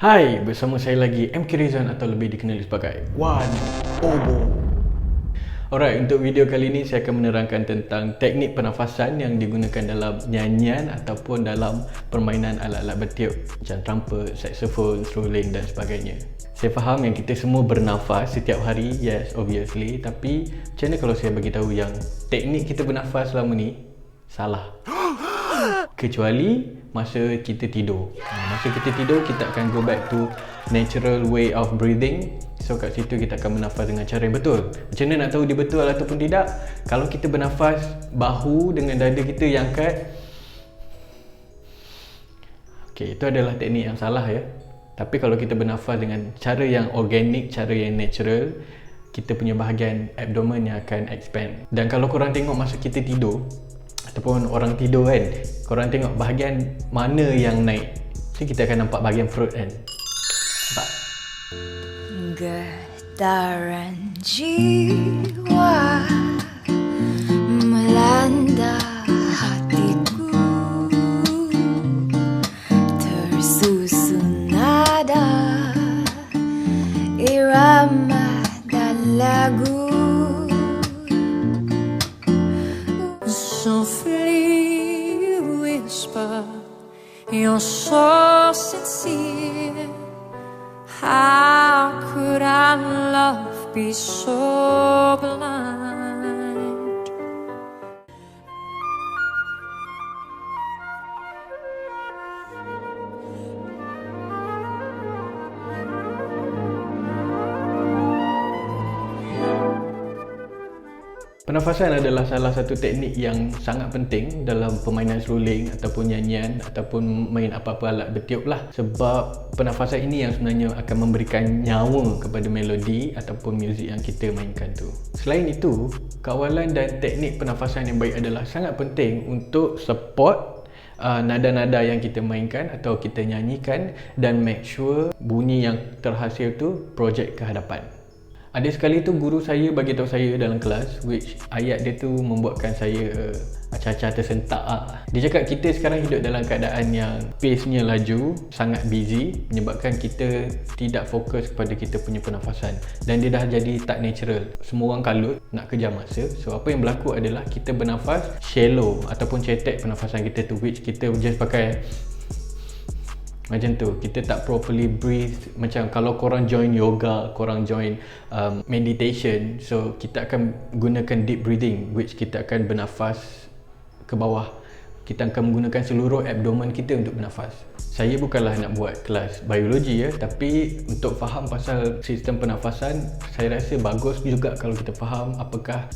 Hai, bersama saya lagi MK Rizan atau lebih dikenali sebagai Wan Obo. Alright, untuk video kali ini saya akan menerangkan tentang teknik pernafasan yang digunakan dalam nyanyian ataupun dalam permainan alat-alat bertiup macam trumpet, saxophone, strolling dan sebagainya. Saya faham yang kita semua bernafas setiap hari, yes, obviously. Tapi macam mana kalau saya bagi tahu yang teknik kita bernafas selama ni salah? Kecuali masa kita tidur. Masa kita tidur, kita akan go back to natural way of breathing. So kat situ kita akan bernafas dengan cara yang betul. Macam mana nak tahu dia betul ataupun tidak? Kalau kita bernafas, bahu dengan dada kita yang angkat. Okay, itu adalah teknik yang salah ya. Tapi kalau kita bernafas dengan cara yang organik, cara yang natural, kita punya bahagian abdomen yang akan expand. Dan kalau korang tengok masa kita tidur ataupun orang tidur kan, korang tengok bahagian mana yang naik, so kita akan nampak bahagian perut kan. Nampak? Getaran jiwa melanda hatiku, tersusun nada irama dan lagu. Softly whisper, you're so sincere. How could our love be so blind? Pernafasan adalah salah satu teknik yang sangat penting dalam permainan strolling ataupun nyanyian ataupun main apa-apa alat bertiup lah. Sebab pernafasan ini yang sebenarnya akan memberikan nyawa kepada melodi ataupun muzik yang kita mainkan tu. Selain itu, kawalan dan teknik pernafasan yang baik adalah sangat penting untuk support nada-nada yang kita mainkan atau kita nyanyikan dan make sure bunyi yang terhasil tu projek ke hadapan. Ada sekali tu guru saya bagi tahu saya dalam kelas, which ayat dia tu membuatkan saya acah-acah tersentak lah. Dia cakap kita sekarang hidup dalam keadaan yang pace-nya laju, sangat busy, menyebabkan kita tidak fokus kepada kita punya pernafasan. Dan dia dah jadi tak natural. Semua orang kalut nak kejar masa. So apa yang berlaku adalah kita bernafas shallow ataupun cetek pernafasan kita tu, which kita just pakai macam tu, kita tak properly breathe. Macam kalau korang join yoga, korang join meditation, so kita akan gunakan deep breathing, which kita akan bernafas ke bawah. Kita akan menggunakan seluruh abdomen kita untuk bernafas. Saya bukanlah nak buat kelas biologi ya, tapi untuk faham pasal sistem pernafasan, saya rasa bagus juga kalau kita faham apakah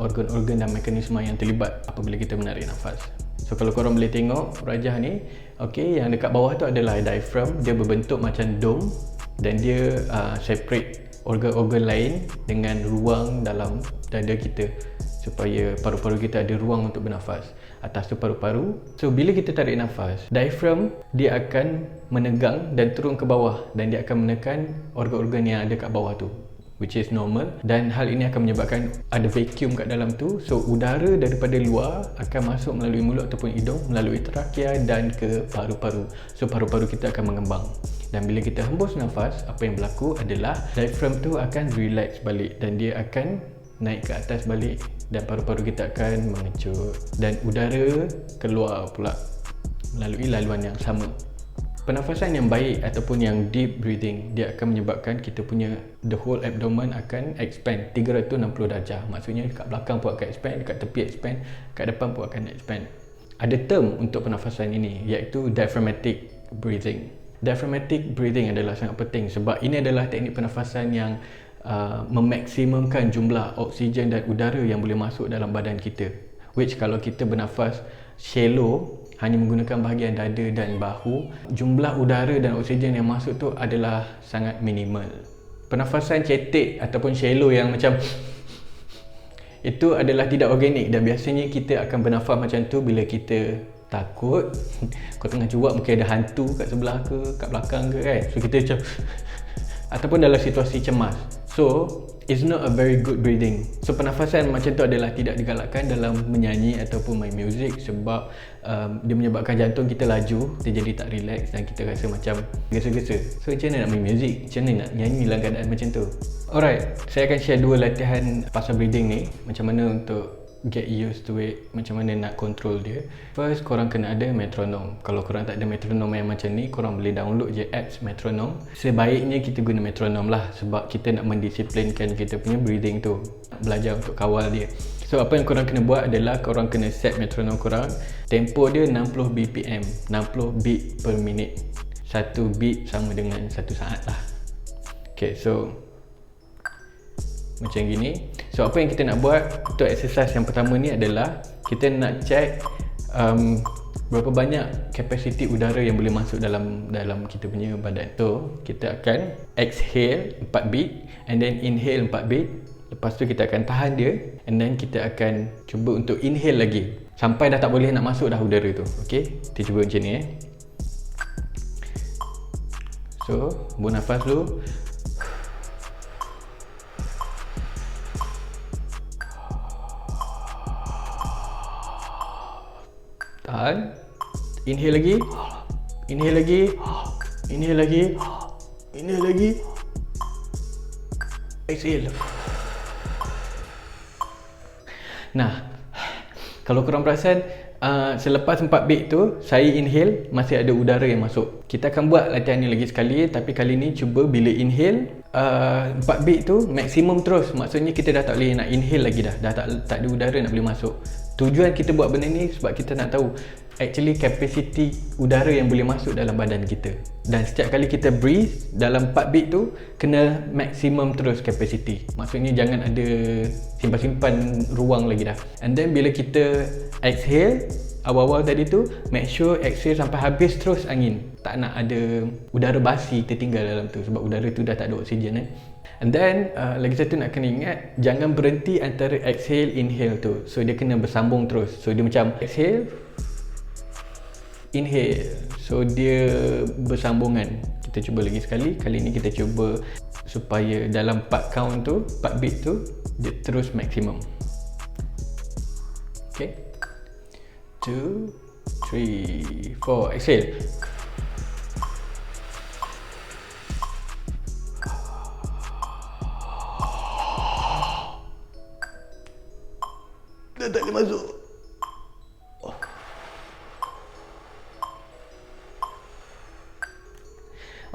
organ-organ dan mekanisme yang terlibat apabila kita menarik nafas. So kalau korang boleh tengok rajah ni, okay, yang dekat bawah tu adalah diaphragm. Dia berbentuk macam dome dan dia separate organ-organ lain dengan ruang dalam dada kita supaya paru-paru kita ada ruang untuk bernafas. Atas tu paru-paru. So bila kita tarik nafas, diaphragm dia akan menegang dan turun ke bawah dan dia akan menekan organ-organ yang ada kat bawah tu, which is normal, dan hal ini akan menyebabkan ada vacuum kat dalam tu. So udara daripada luar akan masuk melalui mulut ataupun hidung, melalui trakea dan ke paru-paru. So paru-paru kita akan mengembang. Dan bila kita hembus nafas, apa yang berlaku adalah diaphragm tu akan relax balik dan dia akan naik ke atas balik dan paru-paru kita akan mengecut dan udara keluar pula melalui laluan yang sama. Pernafasan yang baik ataupun yang deep breathing, dia akan menyebabkan kita punya the whole abdomen akan expand 360 darjah. Maksudnya kat belakang pun akan expand, kat tepi expand, kat depan pun akan expand. Ada term untuk pernafasan ini iaitu diaphragmatic breathing. Diaphragmatic breathing adalah sangat penting sebab ini adalah teknik pernafasan yang memaksimumkan jumlah oksigen dan udara yang boleh masuk dalam badan kita. Which kalau kita bernafas shallow, hanya menggunakan bahagian dada dan bahu, jumlah udara dan oksigen yang masuk tu adalah sangat minimal. Pernafasan cetek ataupun shallow yang macam itu adalah tidak organik dan biasanya kita akan bernafas macam tu bila kita takut. Kau tengah cuak, mungkin ada hantu kat sebelah ke, kat belakang ke kan. So kita macam ataupun dalam situasi cemas. So it's not a very good breathing. So pernafasan macam tu adalah tidak digalakkan dalam menyanyi ataupun main muzik, sebab dia menyebabkan jantung kita laju, kita jadi tak relax dan kita rasa macam gesa-gesa. So macam mana nak main muzik, macam mana nak nyanyi dalam keadaan macam tu? Alright, saya akan share 2 latihan pasal breathing ni, macam mana untuk get used to it, macam mana nak control dia. First, korang kena ada metronom. Kalau korang tak ada metronom yang macam ni, korang boleh download je apps metronom. Sebaiknya kita guna metronom lah, sebab kita nak mendisiplinkan kita punya breathing tu, belajar untuk kawal dia. So apa yang korang kena buat adalah korang kena set metronom korang. Tempo dia 60 BPM, 60 beat per minit. 1 beat sama dengan 1 saat lah. Okay, so macam gini. So apa yang kita nak buat untuk exercise yang pertama ni adalah kita nak check berapa banyak kapasiti udara yang boleh masuk dalam kita punya badan. So kita akan exhale 4 beat and then inhale 4 beat. Lepas tu kita akan tahan dia and then kita akan cuba untuk inhale lagi sampai dah tak boleh nak masuk dah udara tu. Okay, kita cuba macam ni So buang nafas dulu. Tahan. Inhale lagi. Inhale lagi. Inhale lagi. Inhale lagi. Exhale. Nah, kalau korang perasan, selepas 4 beat tu saya inhale, masih ada udara yang masuk. Kita akan buat latihan ni lagi sekali, tapi kali ni cuba bila inhale 4 beat tu maksimum terus. Maksudnya kita dah tak boleh nak inhale lagi dah tak ada udara nak boleh masuk. Tujuan kita buat benda ni sebab kita nak tahu actually kapasiti udara yang boleh masuk dalam badan kita. Dan setiap kali kita breathe dalam 4 beat tu kena maksimum terus kapasiti. Maksudnya jangan ada simpan-simpan ruang lagi dah. And then bila kita exhale awal-awal tadi tu, make sure exhale sampai habis terus angin. Tak nak ada udara basi tertinggal dalam tu, sebab udara tu dah tak ada oksigen And then lagi satu nak kena ingat, jangan berhenti antara exhale inhale tu. So dia kena bersambung terus. So dia macam exhale inhale, so dia bersambungan. Kita cuba lagi sekali. Kali ni kita cuba supaya dalam 4 count tu, 4 beat tu dia terus maksimum. Okay, 2, 3, 4, exhale. Dah tak boleh masuk.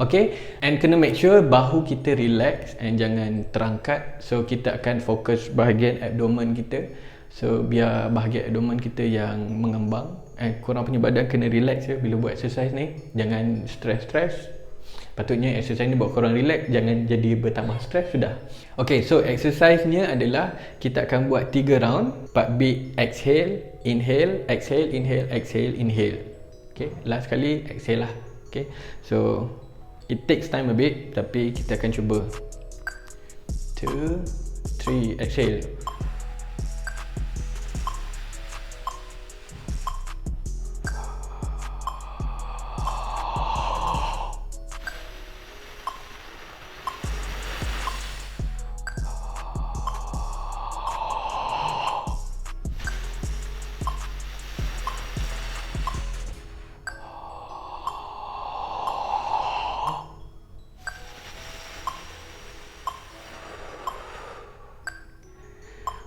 Okay, and kena make sure bahu kita relax and jangan terangkat. So kita akan fokus bahagian abdomen kita. So biar bahagian abdomen kita yang mengembang. Korang punya badan kena relax ya bila buat exercise ni. Jangan stress-stress. Patutnya exercise ni buat korang relax, jangan jadi bertambah stres sudah. Okay, so exercise-nya adalah kita akan buat 3 round, 4 beat exhale, inhale, exhale, inhale, exhale, inhale. Okay, last kali exhale lah. Okay, so it takes time a bit, tapi kita akan cuba. 2, 3, exhale.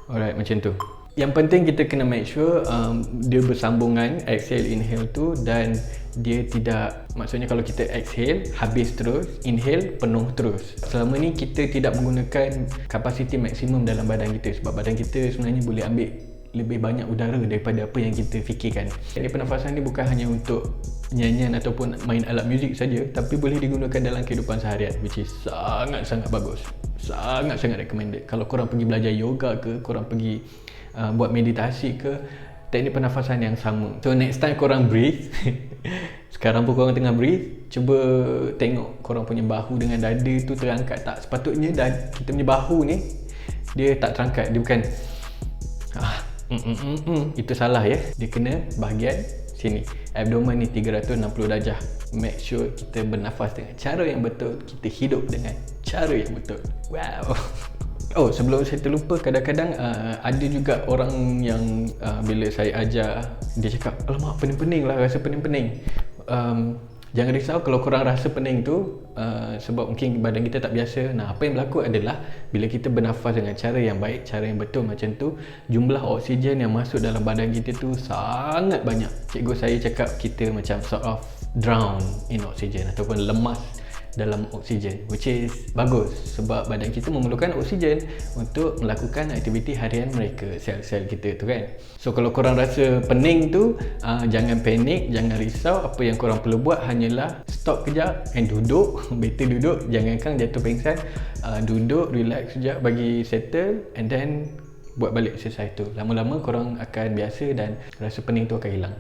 Alright, macam tu. Yang penting kita kena make sure dia bersambungan exhale inhale tu, dan dia tidak, maksudnya kalau kita exhale habis terus, inhale penuh terus. Selama ni kita tidak menggunakan kapasiti maksimum dalam badan kita, sebab badan kita sebenarnya boleh ambil lebih banyak udara daripada apa yang kita fikirkan. Jadi pernafasan ni bukan hanya untuk nyanyian ataupun main alat muzik saja, tapi boleh digunakan dalam kehidupan seharian, which is sangat-sangat bagus. Sangat-sangat recommended. Kalau korang pergi belajar yoga ke, korang pergi buat meditasi ke, teknik pernafasan yang sama. So next time korang breathe sekarang pun korang tengah breathe, cuba tengok korang punya bahu dengan dada tu terangkat tak. Sepatutnya kita punya bahu ni dia tak terangkat, dia bukan itu salah ya. Dia kena bahagian sini, abdomen ni 360 darjah. Make sure kita bernafas dengan cara yang betul, kita hidup dengan cara yang betul. Wow. Oh, sebelum saya terlupa, kadang-kadang ada juga orang yang bila saya ajar, dia cakap, alamak pening-pening lah, rasa pening-pening. Jangan risau kalau korang rasa pening tu, sebab mungkin badan kita tak biasa. Nah, apa yang berlaku adalah bila kita bernafas dengan cara yang baik, cara yang betul macam tu, jumlah oksigen yang masuk dalam badan kita tu sangat banyak. Cikgu saya cakap kita macam sort of drown in oxygen ataupun lemas dalam oksigen, which is bagus sebab badan kita memerlukan oksigen untuk melakukan aktiviti harian mereka, sel-sel kita tu kan. So kalau korang rasa pening tu, jangan panik, jangan risau. Apa yang korang perlu buat hanyalah stop kejap and duduk. Better duduk, jangankan jatuh pingsan. Duduk, relax sekejap, bagi settle, and then buat balik exercise tu. Lama-lama korang akan biasa dan rasa pening tu akan hilang,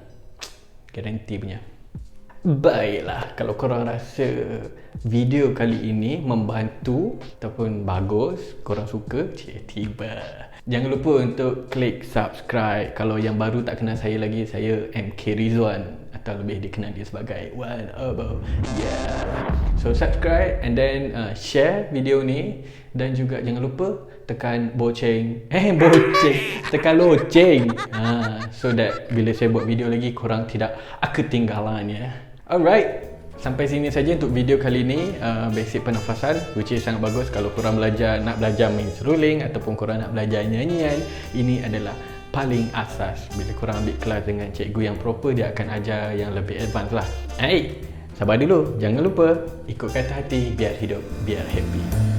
garanti punya. Baiklah, kalau korang rasa video kali ini membantu ataupun bagus, korang suka, tiba. Jangan lupa untuk klik subscribe. Kalau yang baru tak kenal saya lagi, saya MK Rizwan atau lebih dikenal dia sebagai One Obo. Yeah. So subscribe and then share video ni, dan juga jangan lupa tekan boceng. Tekan loceng. So that bila saya buat video lagi, korang tidak ketinggalan ya. Alright, sampai sini saja untuk video kali ni, basic pernafasan, which is sangat bagus kalau korang nak belajar main seruling ataupun korang nak belajar nyanyian. Ini adalah paling asas. Bila korang ambil kelas dengan cikgu yang proper, dia akan ajar yang lebih advance lah. Sabar dulu, jangan lupa ikut kata hati, biar hidup, biar happy.